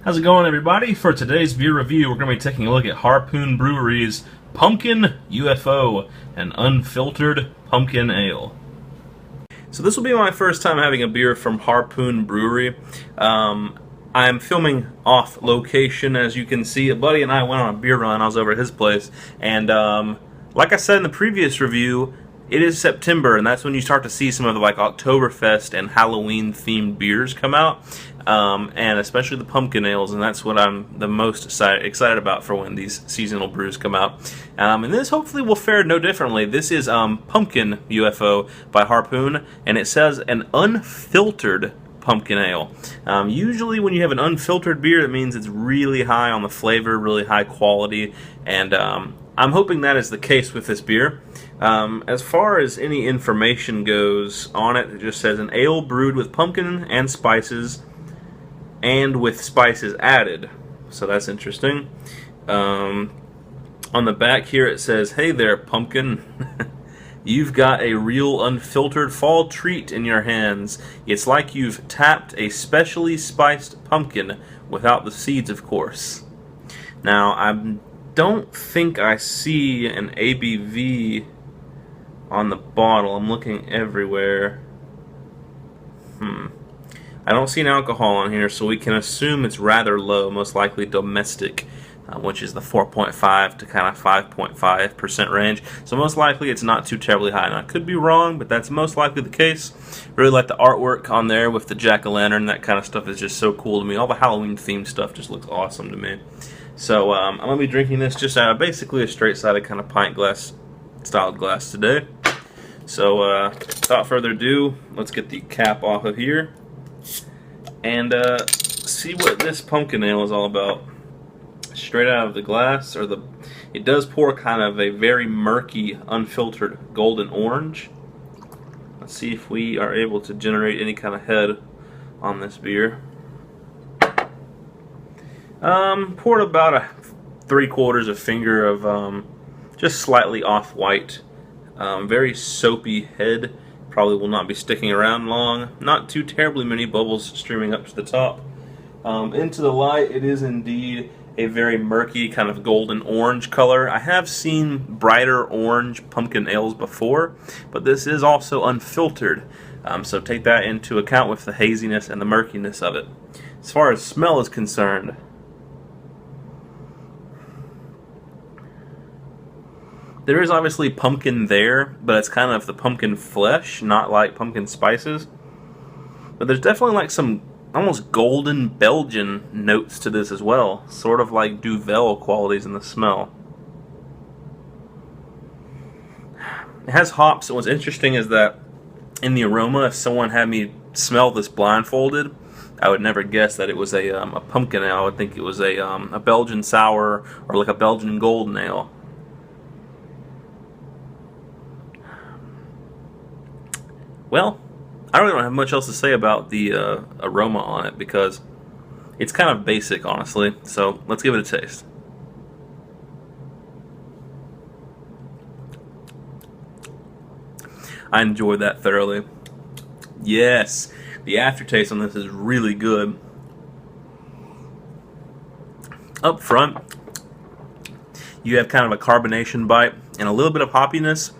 How's it going, everybody? For today's beer review, we're going to be taking a look at Harpoon Brewery's Pumpkin UFO, an unfiltered pumpkin ale. So this will be my first time having a beer from Harpoon Brewery. I'm filming off location, as you can see. A buddy and I went on a beer run. I was over at his place, and like I said in the previous review, it is September, and that's when you start to see some of the Oktoberfest and Halloween themed beers come out, and especially the pumpkin ales, and that's what I'm the most excited about for when these seasonal brews come out. And this hopefully will fare no differently. This is Pumpkin UFO by Harpoon, and it says an unfiltered pumpkin ale. Usually when you have an unfiltered beer, it means it's really high on the flavor, really high quality, and I'm hoping that is the case with this beer. As far as any information goes on it, it just says an ale brewed with pumpkin and spices and with spices added. So that's interesting. On the back here it says, "Hey there, pumpkin. You've got a real unfiltered fall treat in your hands. It's like you've tapped a specially spiced pumpkin without the seeds, of course." Now, I don't think I see an ABV on the bottle. I'm looking everywhere. I don't see an alcohol on here, so we can assume it's rather low, most likely domestic, which is the 4.5 to kind of 5.5% range. So most likely it's not too terribly high. Now, I could be wrong, but that's most likely the case. Really like the artwork on there with the jack-o'-lantern. That kind of stuff is just so cool to me. All the Halloween-themed stuff just looks awesome to me. So I'm going to be drinking this just out of basically a straight-sided kind of pint glass styled glass today. So without further ado, let's get the cap off of here and see what this pumpkin ale is all about. Straight out of the glass, it does pour kind of a very murky, unfiltered golden orange. Let's see if we are able to generate any kind of head on this beer. Poured about a 3/4 of finger of just slightly off-white, very soapy head. Probably will not be sticking around long. Not too terribly many bubbles streaming up to the top. Into the light, it is indeed a very murky kind of golden orange color. I have seen brighter orange pumpkin ales before, but this is also unfiltered. So take that into account with the haziness and the murkiness of it. As far as smell is concerned, there is obviously pumpkin there, but it's kind of the pumpkin flesh, not like pumpkin spices. But there's definitely like some almost golden Belgian notes to this as well, sort of like Duvel qualities in the smell. It has hops, and what's interesting is that in the aroma, if someone had me smell this blindfolded, I would never guess that it was a pumpkin ale. I would think it was a Belgian sour or like a Belgian golden ale. Well, I really don't have much else to say about the aroma on it because it's kind of basic, honestly. So let's give it a taste. I enjoyed that thoroughly. Yes, the aftertaste on this is really good. Up front, you have kind of a carbonation bite and a little bit of hoppiness,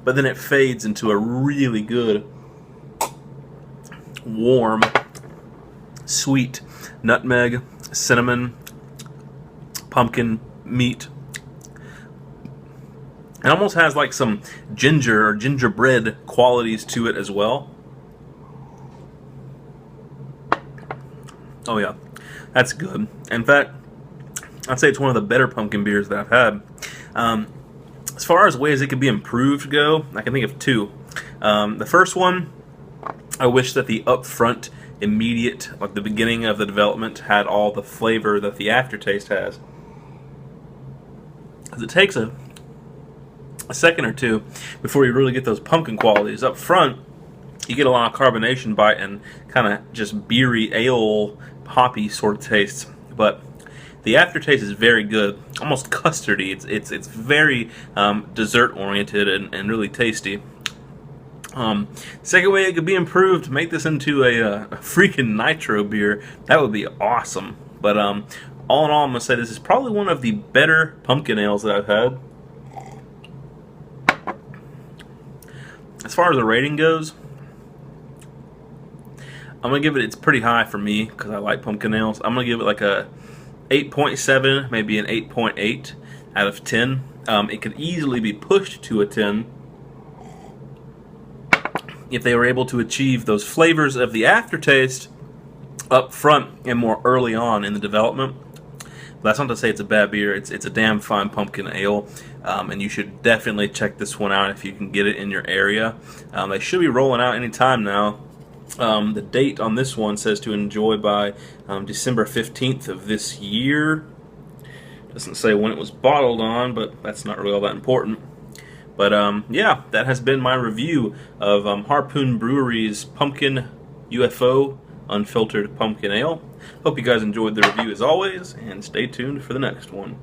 but then it fades into a really good, warm, sweet nutmeg, cinnamon, pumpkin meat. It almost has like some ginger or gingerbread qualities to it as well. Oh yeah, that's good. In fact, I'd say it's one of the better pumpkin beers that I've had. As far as ways it could be improved go, I can think of two. The first one, I wish that the upfront, immediate, like the beginning of the development, had all the flavor that the aftertaste has. Because it takes a second or two before you really get those pumpkin qualities. Up front, you get a lot of carbonation bite and kind of just beery, ale, hoppy sort of taste. But the aftertaste is very good, almost custardy. It's very dessert oriented and really tasty. Second way it could be improved, make this into a freaking nitro beer. That would be awesome. But all in all, I'm going to say this is probably one of the better pumpkin ales that I've had. As far as the rating goes, I'm going to give it, it's pretty high for me because I like pumpkin ales. I'm going to give it like a 8.7, maybe an 8.8 out of 10. It could easily be pushed to a 10 if they were able to achieve those flavors of the aftertaste up front and more early on in the development. That's not to say it's a bad beer. It's a damn fine pumpkin ale, and you should definitely check this one out if you can get it in your area. They should be rolling out any time now. The date on this one says to enjoy by December 15th of this year. Doesn't say when it was bottled on, but that's not really all that important. But yeah, that has been my review of Harpoon Brewery's Pumpkin UFO Unfiltered Pumpkin Ale. Hope you guys enjoyed the review as always, and stay tuned for the next one.